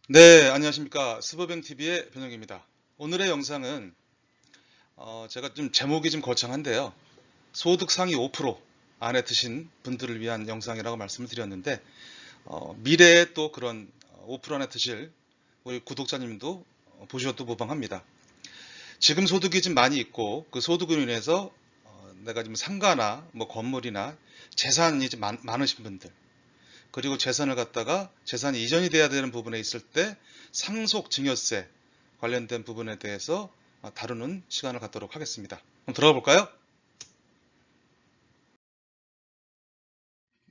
네, 안녕하십니까. 스버뱅TV의 변형입니다. 오늘의 영상은 제가 좀 제목이 좀 거창한데요. 소득 상위 5% 안에 드신 분들을 위한 영상이라고 말씀을 드렸는데 미래에 또 그런 5% 안에 드실 우리 구독자님도 보셔도 무방합니다. 지금 소득이 좀 많이 있고 그 소득으로 인해서 내가 지금 상가나 뭐 건물이나 재산이 좀 많으신 분들, 그리고 재산을 갖다가 재산이 이전이 돼야 되는 부분에 있을 때 상속 증여세 관련된 부분에 대해서 다루는 시간을 갖도록 하겠습니다. 그럼 들어가 볼까요?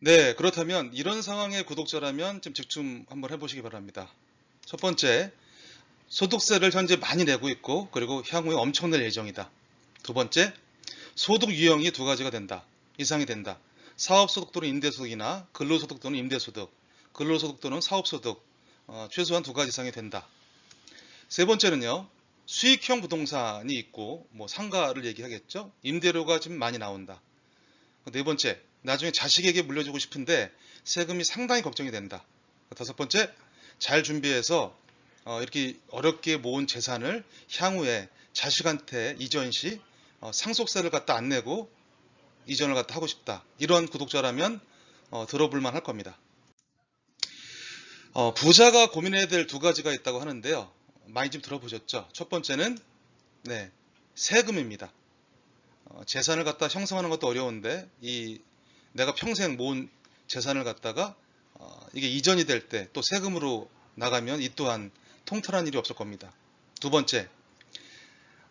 네, 그렇다면 이런 상황의 구독자라면 좀 집중 한번 해보시기 바랍니다. 첫 번째, 소득세를 현재 많이 내고 있고 그리고 향후에 엄청 낼 예정이다. 두 번째, 소득 유형이 두 가지가 된다. 이상이 된다. 사업소득 또는 임대소득이나 근로소득 또는 임대소득, 근로소득 또는 사업소득, 최소한 두 가지 이상이 된다. 세 번째는요, 수익형 부동산이 있고, 뭐 상가를 얘기하겠죠? 임대료가 좀 많이 나온다. 네 번째, 나중에 자식에게 물려주고 싶은데 세금이 상당히 걱정이 된다. 다섯 번째, 잘 준비해서 이렇게 어렵게 모은 재산을 향후에 자식한테 이전 시 상속세를 갖다 안 내고 이전을 갖다 하고 싶다. 이런 구독자라면 들어볼 만할 겁니다. 부자가 고민해야 될 두 가지가 있다고 하는데요. 많이 좀 들어보셨죠? 첫 번째는 네, 세금입니다. 재산을 갖다 형성하는 것도 어려운데 이 내가 평생 모은 재산을 갖다가 이게 이전이 될 때 또 세금으로 나가면 이 또한 통탄한 일이 없을 겁니다. 두 번째,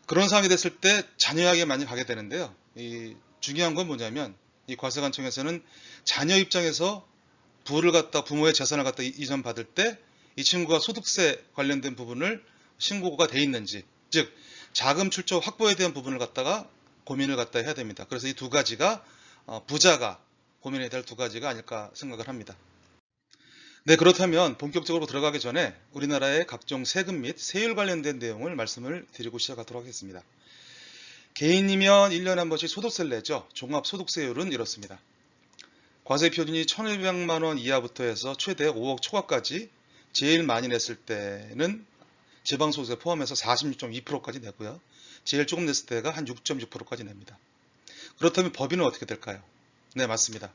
그런 상황이 됐을 때 자녀에게 많이 가게 되는데요. 이 중요한 건 뭐냐면 이 과세관청에서는 자녀 입장에서 부를 갖다 부모의 재산을 갖다 이전 받을 때 이 친구가 소득세 관련된 부분을 신고가 돼 있는지, 즉 자금 출처 확보에 대한 부분을 갖다가 고민을 갖다 해야 됩니다. 그래서 이 두 가지가 부자가 고민해야 될 두 가지가 아닐까 생각을 합니다. 네, 그렇다면 본격적으로 들어가기 전에 우리나라의 각종 세금 및 세율 관련된 내용을 말씀을 드리고 시작하도록 하겠습니다. 개인이면 1년에 한 번씩 소득세를 내죠. 종합소득세율은 이렇습니다. 과세 표준이 1,100만 원 이하부터 해서 최대 5억 초과까지 제일 많이 냈을 때는 지방소득세 포함해서 46.2%까지 내고요. 제일 조금 냈을 때가 한 6.6%까지 냅니다. 그렇다면 법인은 어떻게 될까요? 네, 맞습니다.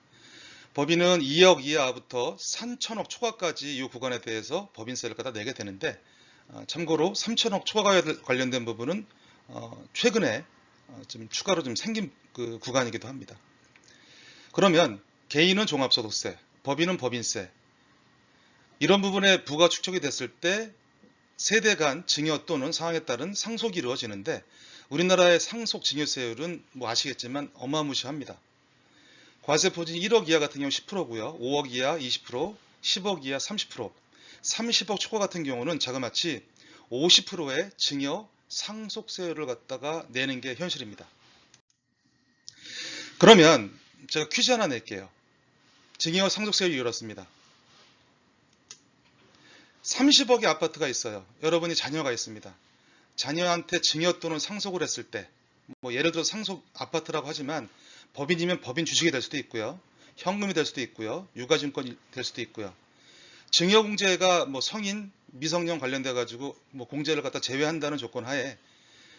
법인은 2억 이하부터 3천억 초과까지 이 구간에 대해서 법인세를 갖다 내게 되는데 참고로 3천억 초과 관련된 부분은 최근에 좀 추가로 좀 생긴 그 구간이기도 합니다. 그러면 개인은 종합소득세, 법인은 법인세, 이런 부분에 부가 축적이 됐을 때 세대 간 증여 또는 상황에 따른 상속이 이루어지는데 우리나라의 상속 증여세율은 뭐 아시겠지만 어마무시합니다. 과세 표준이 1억 이하 같은 경우 10%고요. 5억 이하 20%, 10억 이하 30%, 30억 초과 같은 경우는 자그마치 50%의 증여 상속세율을 갖다가 내는 게 현실입니다. 그러면 제가 퀴즈 하나 낼게요. 증여 상속세율이 이렇습니다. 30억의 아파트가 있어요. 여러분이 자녀가 있습니다. 자녀한테 증여 또는 상속을 했을 때, 뭐 예를 들어 상속 아파트라고 하지만 법인이면 법인 주식이 될 수도 있고요. 현금이 될 수도 있고요. 유가증권이 될 수도 있고요. 증여공제가 뭐 성인, 미성년 관련돼 가지고 뭐 공제를 갖다 제외한다는 조건 하에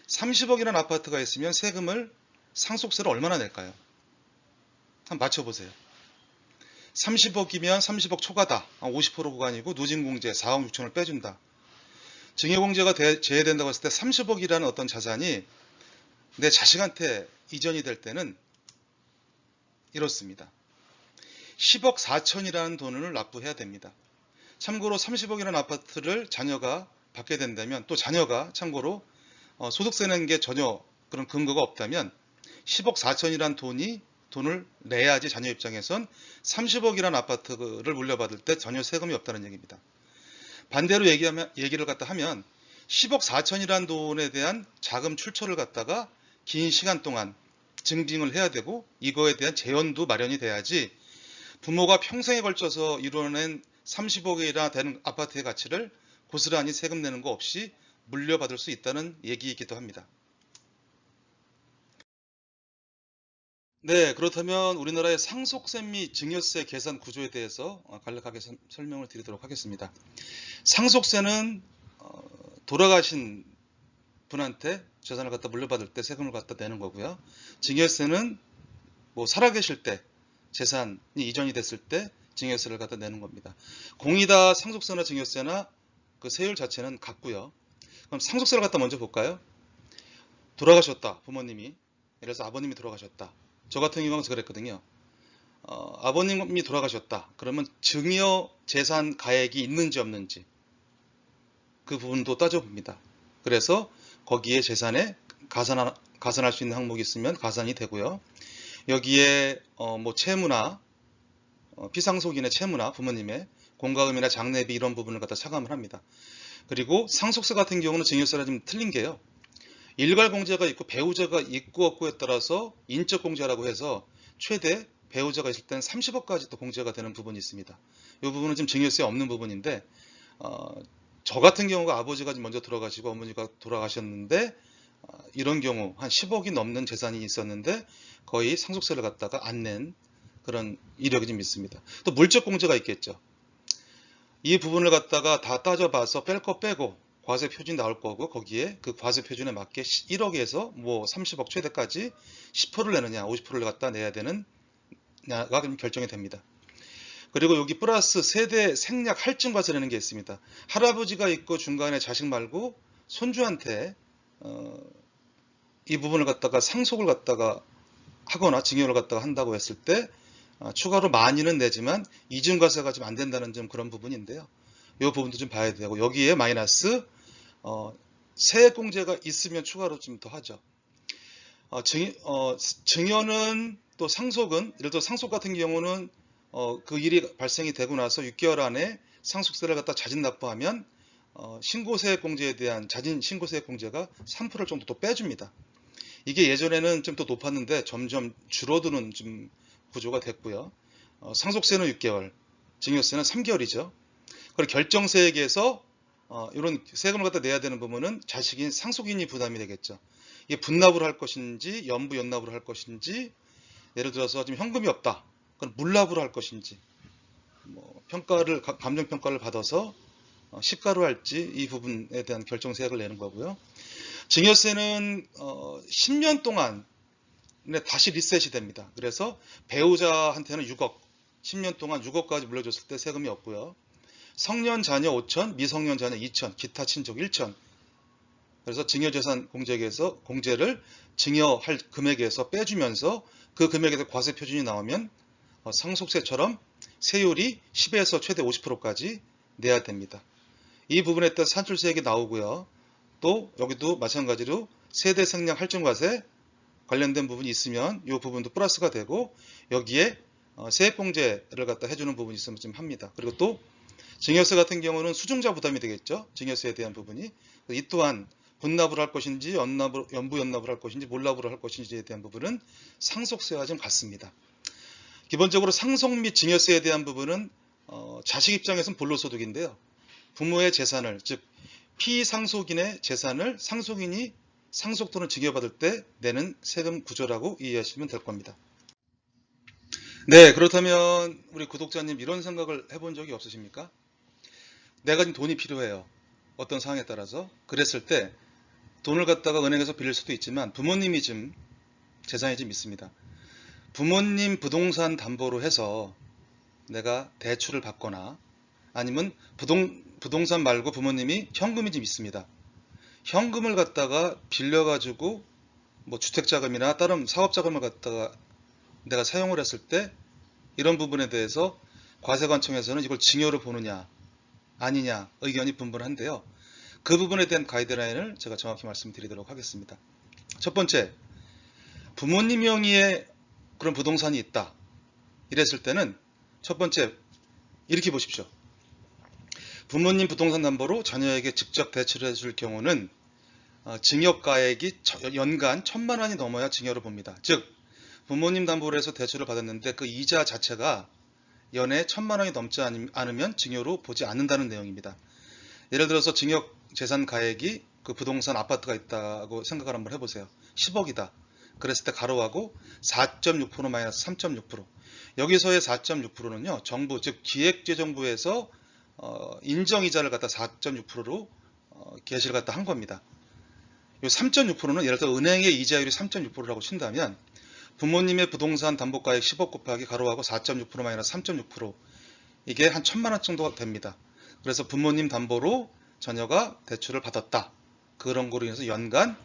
30억이라는 아파트가 있으면 세금을 상속세를 얼마나 낼까요? 한번 맞춰보세요. 30억이면 30억 초과다. 50% 구간이고 누진공제 4억 6천을 빼준다. 증여공제가 제외된다고 했을 때 30억이라는 어떤 자산이 내 자식한테 이전이 될 때는 이렇습니다. 10억 4천이라는 돈을 납부해야 됩니다. 참고로 30억이라는 아파트를 자녀가 받게 된다면 또 자녀가 참고로 소득세 낸 게 전혀 그런 근거가 없다면 10억 4천이라는 돈을 내야지 자녀 입장에선 30억이라는 아파트를 물려받을 때 전혀 세금이 없다는 얘기입니다. 반대로 얘기를 갖다 하면 10억 4천이라는 돈에 대한 자금 출처를 갖다가 긴 시간 동안 증빙을 해야 되고 이거에 대한 재원도 마련이 돼야지 부모가 평생에 걸쳐서 이뤄낸 30억이나 되는 아파트의 가치를 고스란히 세금 내는 거 없이 물려받을 수 있다는 얘기이기도 합니다. 네, 그렇다면 우리나라의 상속세 및 증여세 계산 구조에 대해서 간략하게 설명을 드리도록 하겠습니다. 상속세는 돌아가신 분한테 재산을 갖다 물려받을 때 세금을 갖다 내는 거고요. 증여세는 뭐 살아계실 때 재산이 이전이 됐을 때 증여세를 갖다 내는 겁니다. 공이 다 상속세나 증여세나 그 세율 자체는 같고요. 그럼 상속세를 갖다 먼저 볼까요? 돌아가셨다, 부모님이. 예를 들어서 아버님이 돌아가셨다. 저 같은 경우는 그랬거든요. 아버님이 돌아가셨다. 그러면 증여 재산 가액이 있는지 없는지 그 부분도 따져봅니다. 그래서 거기에 재산에 가산할 수 있는 항목이 있으면 가산이 되고요. 여기에 뭐 채무나 피상속인의 채무나 부모님의 공과금이나 장례비 이런 부분을 갖다 차감을 합니다. 그리고 상속세 같은 경우는 증여세랑 좀 틀린 게요. 일괄공제가 있고 배우자가 있고 없고에 따라서 인적공제라고 해서 최대 배우자가 있을 때는 30억까지 또 공제가 되는 부분이 있습니다. 이 부분은 지금 증여세 없는 부분인데 저 같은 경우가 아버지가 먼저 돌아가시고 어머니가 돌아가셨는데 이런 경우 한 10억이 넘는 재산이 있었는데 거의 상속세를 갖다가 안 낸 그런 이력이 좀 있습니다. 또 물적 공제가 있겠죠. 이 부분을 갖다가 다 따져봐서 뺄 거 빼고 과세 표준이 나올 거고 거기에 그 과세 표준에 맞게 1억에서 뭐 30억 최대까지 10%를 내느냐 50%를 갖다 내야 되느냐가 결정이 됩니다. 그리고 여기 플러스 세대 생략 할증과세라는 게 있습니다. 할아버지가 있고 중간에 자식 말고 손주한테 이 부분을 갖다가 상속을 갖다가 하거나 증여를 갖다가 한다고 했을 때 추가로 많이는 내지만 이중과세가 좀 안 된다는 점 그런 부분인데요. 이 부분도 좀 봐야 되고 여기에 마이너스 세액공제가 있으면 추가로 좀 더 하죠. 증여는 또 상속은 예를 들어 상속 같은 경우는 그 일이 발생이 되고 나서 6개월 안에 상속세를 갖다 자진 납부하면 신고세액공제에 대한 자진 신고세액공제가 3% 정도 또 빼줍니다. 이게 예전에는 좀 더 높았는데 점점 줄어드는 좀 구조가 됐고요. 상속세는 6개월, 증여세는 3개월이죠. 그리고 결정세액에서 이런 세금을 갖다 내야 되는 부분은 자식인 상속인이 부담이 되겠죠. 이게 분납을 할 것인지 연부 연납을 할 것인지 예를 들어서 지금 현금이 없다. 그럼 물납으로 할 것인지 뭐 감정평가를 받아서 시가로 할지 이 부분에 대한 결정세액을 내는 거고요. 증여세는 10년 동안 다시 리셋이 됩니다. 그래서 배우자한테는 6억, 10년 동안 6억까지 물려줬을 때 세금이 없고요. 성년 자녀 5천, 미성년 자녀 2천, 기타 친족 1천. 그래서 증여재산 공제를 증여할 금액에서 빼주면서 그 금액에서 과세 표준이 나오면 상속세처럼 세율이 10에서 최대 50%까지 내야 됩니다. 이 부분에 따라 산출세액이 나오고요. 또 여기도 마찬가지로 세대 생략 할증과세 관련된 부분이 있으면 이 부분도 플러스가 되고 여기에 세액공제를 갖다 해주는 부분이 있으면 좀 합니다. 그리고 또 증여세 같은 경우는 수증자 부담이 되겠죠. 증여세에 대한 부분이. 이 또한 분납을 할 것인지 연부 연납을 할 것인지 몰납으로 할 것인지에 대한 부분은 상속세와 좀 같습니다. 기본적으로 상속 및 증여세에 대한 부분은 자식 입장에서는 불로소득인데요. 부모의 재산을 즉 피상속인의 재산을 상속인이 상속 또는 증여받을 때 내는 세금 구조라고 이해하시면 될 겁니다. 네, 그렇다면 우리 구독자님 이런 생각을 해본 적이 없으십니까? 내가 지금 돈이 필요해요. 어떤 상황에 따라서. 그랬을 때 돈을 갖다가 은행에서 빌릴 수도 있지만 부모님이 좀 재산이 좀 있습니다. 부모님 부동산 담보로 해서 내가 대출을 받거나 아니면 부동산 말고 부모님이 현금이 좀 있습니다. 현금을 갖다가 빌려가지고 뭐 주택자금이나 다른 사업자금을 갖다가 내가 사용을 했을 때 이런 부분에 대해서 과세관청에서는 이걸 증여로 보느냐 아니냐 의견이 분분한데요. 그 부분에 대한 가이드라인을 제가 정확히 말씀드리도록 하겠습니다. 첫 번째, 부모님 명의의 그런 부동산이 있다. 이랬을 때는 첫 번째 이렇게 보십시오. 부모님 부동산 담보로 자녀에게 직접 대출을 해줄 경우는 증여가액이 연간 1,000만 원이 넘어야 증여를 봅니다. 즉 부모님 담보로 해서 대출을 받았는데 그 이자 자체가 연에 1,000만 원이 넘지 않으면 증여로 보지 않는다는 내용입니다. 예를 들어서 증여 재산 가액이 그 부동산 아파트가 있다고 생각을 한번 해보세요. 10억이다. 그랬을 때 가로하고 4.6% 마이너스 3.6%. 여기서의 4.6%는요. 정부 즉 기획재정부에서 인정이자를 갖다 4.6%로 게시를 갖다 한 겁니다. 이 3.6%는 예를 들어 은행의 이자율이 3.6%라고 친다면 부모님의 부동산 담보가액 10억 곱하기 가로하고 4.6% 마이너스 3.6% 이게 한 1,000만 원 정도 됩니다. 그래서 부모님 담보로 자녀가 대출을 받았다. 그런 거로 인해서 연간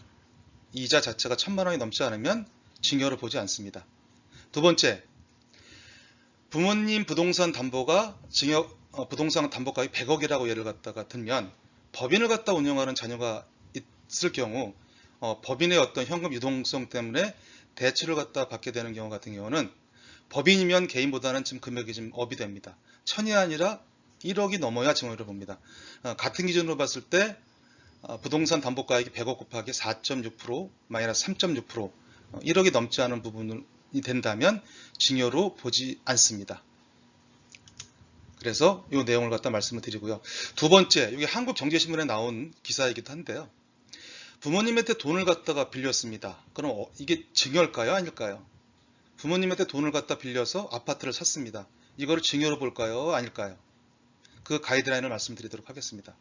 이자 자체가 1,000만 원이 넘지 않으면 증여를 보지 않습니다. 두 번째, 부모님 부동산 담보가 부동산 담보가액 100억이라고 예를 갖다가 들면 법인을 갖다 운영하는 자녀가 있을 경우 법인의 어떤 현금 유동성 때문에 대출을 갖다 받게 되는 경우 같은 경우는 법인이면 개인보다는 좀 금액이 좀 업이 됩니다. 1,000이 아니라 1억이 넘어야 증여를 봅니다. 같은 기준으로 봤을 때 부동산 담보가액이 100억 곱하기 4.6% 마이너스 3.6% 1억이 넘지 않은 부분이 된다면 증여로 보지 않습니다. 그래서 이 내용을 갖다 말씀을 드리고요. 두 번째, 이게 한국경제신문에 나온 기사이기도 한데요. 부모님한테 돈을 갖다가 빌렸습니다. 그럼 이게 증여일까요? 아닐까요? 부모님한테 돈을 갖다 빌려서 아파트를 샀습니다. 이거를 증여로 볼까요? 아닐까요? 그 가이드라인을 말씀드리도록 하겠습니다.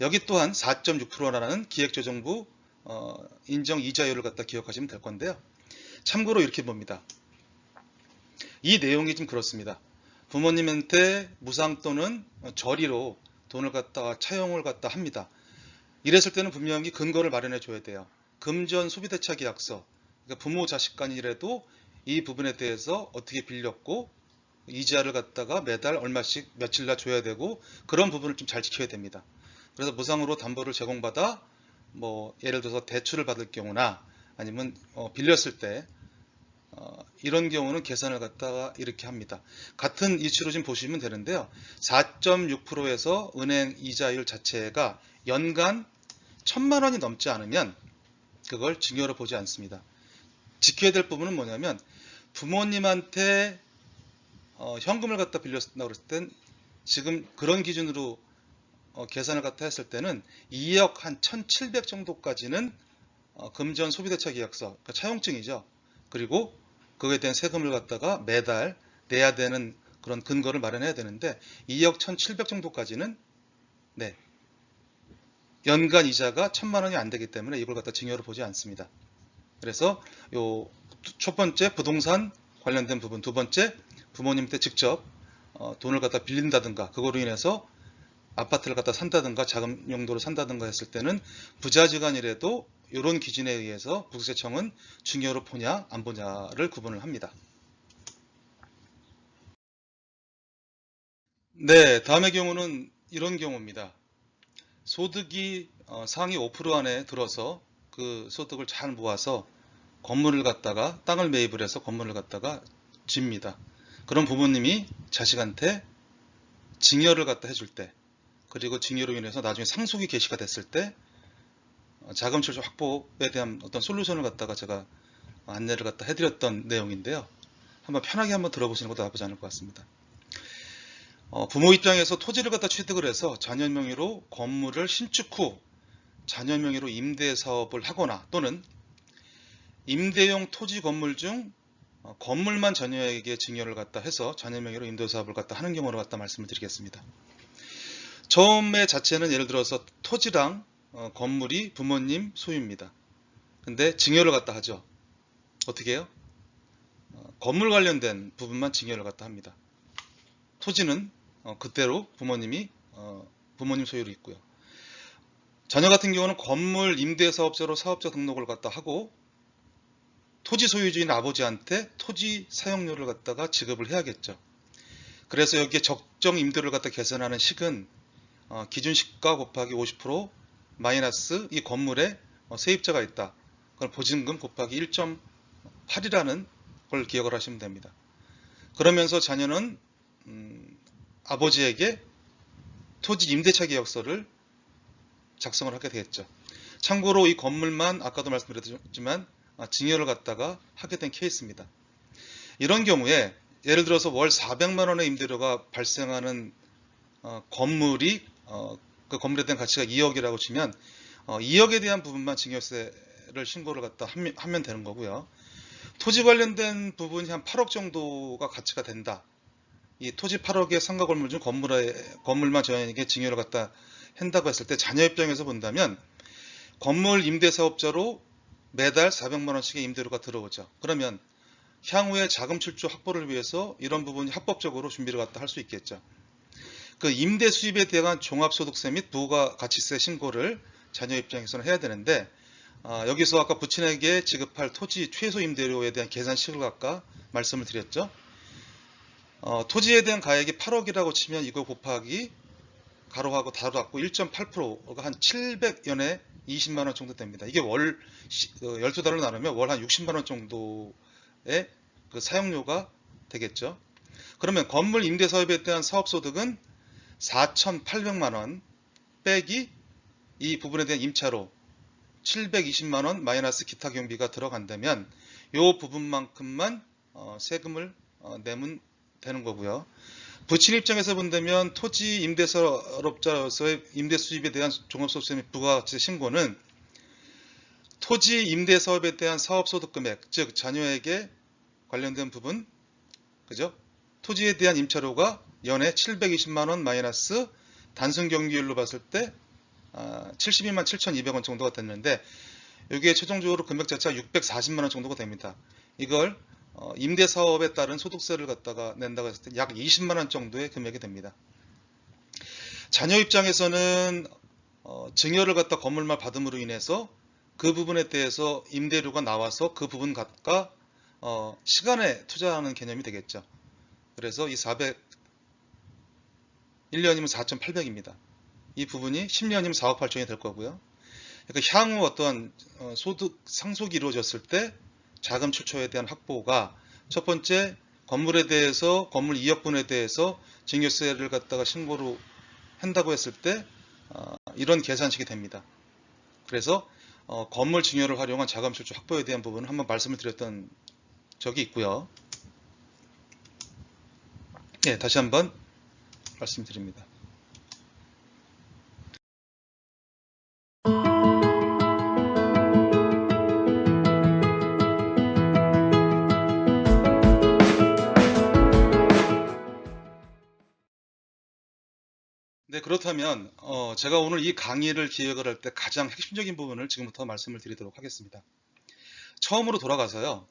여기 또한 4.6%라는 기획재정부 인정 이자율을 갖다 기억하시면 될 건데요. 참고로 이렇게 봅니다. 이 내용이 좀 그렇습니다. 부모님한테 무상 또는 저리로 돈을 갖다가 차용을 갖다 합니다. 이랬을 때는 분명히 근거를 마련해 줘야 돼요. 금전 소비대차 계약서, 그러니까 부모 자식 간이라도 이 부분에 대해서 어떻게 빌렸고 이자를 갖다가 매달 얼마씩 며칠날 줘야 되고 그런 부분을 좀 잘 지켜야 됩니다. 그래서 무상으로 담보를 제공받아 예를 들어서 대출을 받을 경우나 아니면 빌렸을 때 이런 경우는 계산을 갖다가 이렇게 합니다. 같은 이치로 좀 보시면 되는데요. 4.6%에서 은행 이자율 자체가 연간 1,000만 원이 넘지 않으면 그걸 증여로 보지 않습니다. 지켜야 될 부분은 뭐냐면 부모님한테 현금을 갖다 빌렸다고 그랬을 땐 지금 그런 기준으로 계산을 갖다 했을 때는 2억 한 1,700 정도까지는 금전 소비대차 계약서, 그러니까 차용증이죠. 그리고 그거에 대한 세금을 갖다가 매달 내야 되는 그런 근거를 마련해야 되는데 2억 1,700 정도까지는 연간 이자가 1,000만 원이 안 되기 때문에 이걸 갖다 증여로 보지 않습니다. 그래서 요 첫 번째 부동산 관련된 부분, 두 번째 부모님한테 직접 돈을 갖다 빌린다든가 그거로 인해서 아파트를 갖다 산다든가 자금 용도로 산다든가 했을 때는 부자지간이라도 이런 기준에 의해서 국세청은 증여로 보냐 안 보냐를 구분을 합니다. 네, 다음의 경우는 이런 경우입니다. 소득이 상위 5% 안에 들어서 그 소득을 잘 모아서 건물을 갖다가 땅을 매입을 해서 건물을 갖다가 집니다. 그런 부모님이 자식한테 증여를 갖다 해줄 때 그리고 증여로 인해서 나중에 상속이 개시가 됐을 때 자금 출처 확보에 대한 어떤 솔루션을 갖다가 제가 안내를 갖다 해드렸던 내용인데요. 한번 편하게 한번 들어보시는 것도 나쁘지 않을 것 같습니다. 부모 입장에서 토지를 갖다 취득을 해서 자녀 명의로 건물을 신축 후 자녀 명의로 임대 사업을 하거나 또는 임대용 토지 건물 중 건물만 자녀에게 증여를 갖다 해서 자녀 명의로 임대 사업을 갖다 하는 경우를 갖다 말씀을 드리겠습니다. 처음에 자체는 예를 들어서 토지랑 건물이 부모님 소유입니다. 근데 증여를 갖다 하죠. 어떻게 해요? 건물 관련된 부분만 증여를 갖다 합니다. 토지는 그대로 부모님 소유로 있고요. 자녀 같은 경우는 건물 임대사업자로 사업자 등록을 갖다 하고 토지 소유주인 아버지한테 토지 사용료를 갖다가 지급을 해야겠죠. 그래서 여기에 적정 임대료를 갖다 계산하는 식은 기준시가 곱하기 50% 마이너스 이 건물에 세입자가 있다. 그걸 보증금 곱하기 1.8이라는 걸 기억을 하시면 됩니다. 그러면서 자녀는 아버지에게 토지 임대차 계약서를 작성을 하게 되겠죠. 참고로 이 건물만 아까도 말씀드렸지만 증여를 갖다가 하게 된 케이스입니다. 이런 경우에 예를 들어서 월 400만 원의 임대료가 발생하는 건물이 그 건물에 대한 가치가 2억이라고 치면 2억에 대한 부분만 증여세를 신고를 갖다 하면 되는 거고요. 토지 관련된 부분이 한 8억 정도가 가치가 된다. 이 토지 8억의 상가 건물 중 건물만 저에게 증여를 갖다 한다고 했을 때 자녀 입장에서 본다면 건물 임대 사업자로 매달 400만 원씩의 임대료가 들어오죠. 그러면 향후에 자금 출처 확보를 위해서 이런 부분이 합법적으로 준비를 갖다 할 수 있겠죠. 그 임대 수입에 대한 종합소득세 및 부가가치세 신고를 자녀 입장에서는 해야 되는데 여기서 아까 부친에게 지급할 토지 최소 임대료에 대한 계산식을 아까 말씀을 드렸죠. 토지에 대한 가액이 8억이라고 치면 이거 곱하기 가로하고 닫고 1.8%가 한 700연에 20만 원 정도 됩니다. 이게 월 12달로 나누면 월 한 60만 원 정도의 그 사용료가 되겠죠. 그러면 건물 임대 사업에 대한 사업소득은 4,800만 원 빼기 이 부분에 대한 임차료 720만 원 마이너스 기타 경비가 들어간다면 이 부분만큼만 세금을 내면 되는 거고요. 부친 입장에서 본다면 토지 임대사업자로서의 임대 수입에 대한 종합소득세 및 부가가치 신고는 토지 임대 사업에 대한 사업소득 금액, 즉 자녀에게 관련된 부분, 그죠? 토지에 대한 임차료가 연에 720만 원 마이너스 단순 경비율로 봤을 때 72만 7,200원 정도가 됐는데 여기에 최종적으로 금액 자체가 640만 원 정도가 됩니다. 이걸 임대 사업에 따른 소득세를 갖다가 낸다고 했을 때 약 20만 원 정도의 금액이 됩니다. 자녀 입장에서는 증여를 갖다 건물만 받음으로 인해서 그 부분에 대해서 임대료가 나와서 그 부분 갖다 시간에 투자하는 개념이 되겠죠. 그래서 이 400 1년이면 4,800입니다. 이 부분이 10년이면 4억 8천이 될 거고요. 그러니까 향후 어떠한 소득 상속이 이루어졌을 때 자금 출처에 대한 확보가 첫 번째 건물에 대해서 건물 2억분에 대해서 증여세를 갖다가 신고를 한다고 했을 때 이런 계산식이 됩니다. 그래서 건물 증여를 활용한 자금 출처 확보에 대한 부분은 한번 말씀을 드렸던 적이 있고요. 네, 다시 한번 말씀드립니다. 네, 그렇다면 제가 오늘 이 강의를 기획을 할 때 가장 핵심적인 부분을 지금부터 말씀을 드리도록 하겠습니다. 처음으로 돌아가서요.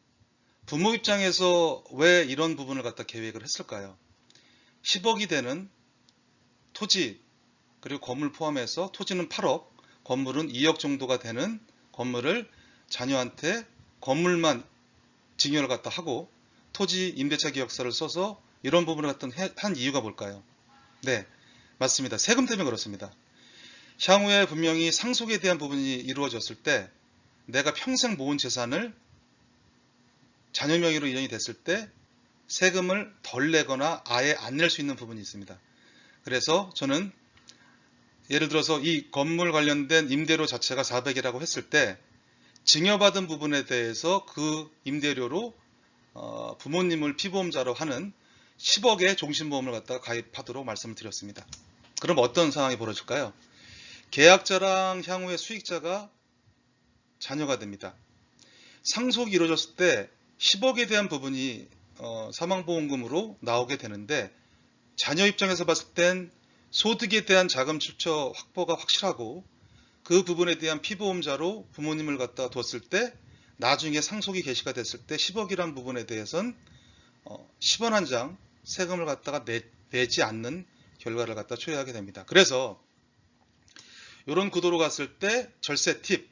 부모 입장에서 왜 이런 부분을 갖다 계획을 했을까요? 10억이 되는 토지 그리고 건물 포함해서 토지는 8억, 건물은 2억 정도가 되는 건물을 자녀한테 건물만 증여를 갖다 하고 토지 임대차 계약서를 써서 이런 부분을 갖다 한 이유가 뭘까요? 네, 맞습니다. 세금 때문에 그렇습니다. 향후에 분명히 상속에 대한 부분이 이루어졌을 때 내가 평생 모은 재산을 자녀 명의로 이전이 됐을 때 세금을 덜 내거나 아예 안 낼 수 있는 부분이 있습니다. 그래서 저는 예를 들어서 이 건물 관련된 임대료 자체가 400이라고 했을 때 증여받은 부분에 대해서 그 임대료로 부모님을 피보험자로 하는 10억의 종신보험을 갖다가 가입하도록 말씀을 드렸습니다. 그럼 어떤 상황이 벌어질까요? 계약자랑 향후의 수익자가 자녀가 됩니다. 상속이 이루어졌을 때 10억에 대한 부분이 사망보험금으로 나오게 되는데 자녀 입장에서 봤을 땐 소득에 대한 자금 출처 확보가 확실하고 그 부분에 대한 피보험자로 부모님을 갖다 뒀을 때 나중에 상속이 개시가 됐을 때 10억이란 부분에 대해서는 10원 한 장 세금을 갖다가 내지 않는 결과를 갖다 초래하게 됩니다. 그래서 이런 구도로 갔을 때 절세 팁,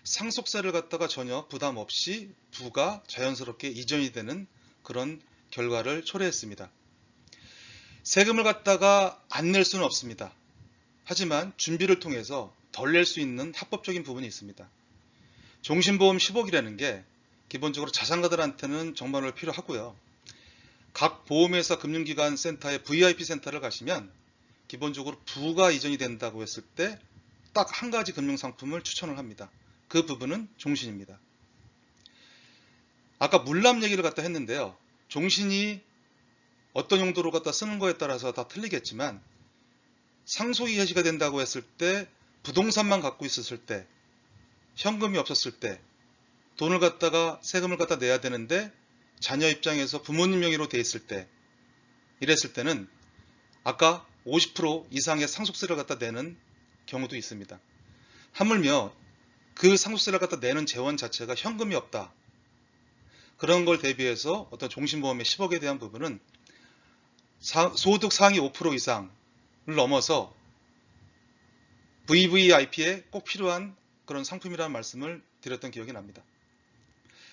상속세를 갖다가 전혀 부담 없이 부가 자연스럽게 이전이 되는 그런 결과를 초래했습니다. 세금을 갖다가 안 낼 수는 없습니다. 하지만 준비를 통해서 덜 낼 수 있는 합법적인 부분이 있습니다. 종신보험 10억이라는 게 기본적으로 자산가들한테는 정말 필요하고요. 각 보험회사 금융기관 센터의 VIP 센터를 가시면 기본적으로 부가 이전이 된다고 했을 때 딱 한 가지 금융상품을 추천을 합니다. 그 부분은 종신입니다. 아까 물납 얘기를 갖다 했는데요. 종신이 어떤 용도로 갖다 쓰는 거에 따라서 다 틀리겠지만 상속이 개시가 된다고 했을 때 부동산만 갖고 있었을 때 현금이 없었을 때 돈을 갖다가 세금을 갖다 내야 되는데 자녀 입장에서 부모님 명의로 돼 있을 때 이랬을 때는 아까 50% 이상의 상속세를 갖다 내는 경우도 있습니다. 하물며 그 상속세를 갖다 내는 재원 자체가 현금이 없다. 그런 걸 대비해서 어떤 종신보험의 10억에 대한 부분은 소득 상위 5% 이상을 넘어서 VVIP에 꼭 필요한 그런 상품이라는 말씀을 드렸던 기억이 납니다.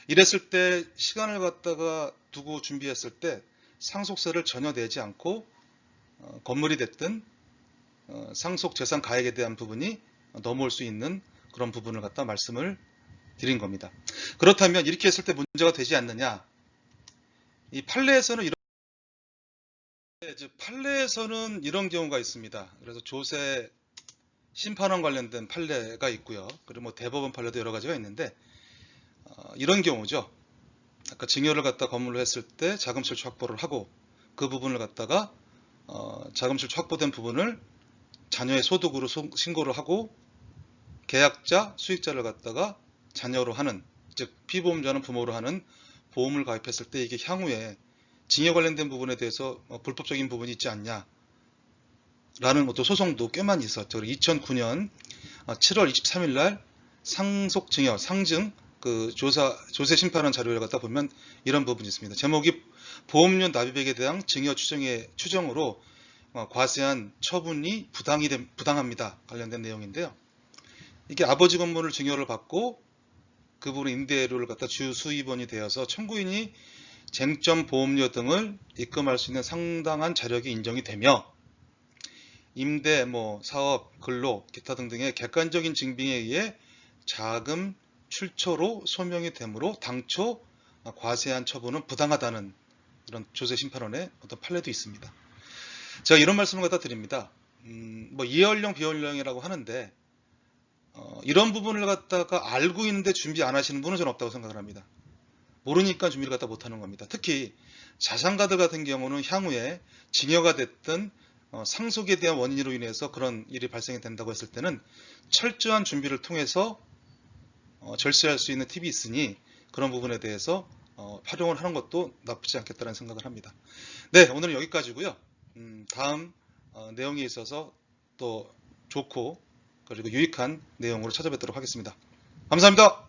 이랬을 때 시간을 갖다가 두고 준비했을 때 상속세를 전혀 내지 않고 건물이 됐든 상속재산 가액에 대한 부분이 넘어올 수 있는 그런 부분을 갖다 말씀을 드린 겁니다. 그렇다면 이렇게 했을 때 문제가 되지 않느냐? 이 판례에서는 이런 경우가 있습니다. 그래서 조세 심판원 관련된 판례가 있고요. 그리고 뭐 대법원 판례도 여러 가지가 있는데 이런 경우죠. 아까 증여를 갖다 건물로 했을 때 자금실추 확보를 하고 그 부분을 갖다가 자금실추 확보된 부분을 자녀의 소득으로 신고를 하고 계약자, 수익자를 갖다가 자녀로 하는, 즉 피보험자는 부모로 하는 보험을 가입했을 때 이게 향후에 증여 관련된 부분에 대해서 불법적인 부분이 있지 않냐 라는 또 소송도 꽤 많이 있었죠. 2009년 7월 23일 날 상속증여, 상증 그 조세 심판원 자료를 갖다 보면 이런 부분이 있습니다. 제목이 보험료 납입액에 대한 증여 추정으로 과세한 처분이 부당합니다. 관련된 내용인데요. 이게 아버지 건물을 증여를 받고 그 부분 임대료를 갖다 주 수입원이 되어서 청구인이 쟁점 보험료 등을 입금할 수 있는 상당한 자력이 인정이 되며 임대, 사업, 근로, 기타 등등의 객관적인 증빙에 의해 자금 출처로 소명이 되므로 당초 과세한 처분은 부당하다는 그런 조세 심판원의 어떤 판례도 있습니다. 제가 이런 말씀을 갖다 드립니다. 이해연령, 비연령이라고 하는데 이런 부분을 갖다가 알고 있는데 준비 안 하시는 분은 저는 없다고 생각을 합니다. 모르니까 준비를 갖다 못하는 겁니다. 특히 자산가들 같은 경우는 향후에 증여가 됐든 상속에 대한 원인으로 인해서 그런 일이 발생이 된다고 했을 때는 철저한 준비를 통해서 절세할 수 있는 팁이 있으니 그런 부분에 대해서 활용을 하는 것도 나쁘지 않겠다는 생각을 합니다. 네, 오늘은 여기까지고요. 다음 내용에 있어서 또 좋고 그리고 유익한 내용으로 찾아뵙도록 하겠습니다. 감사합니다.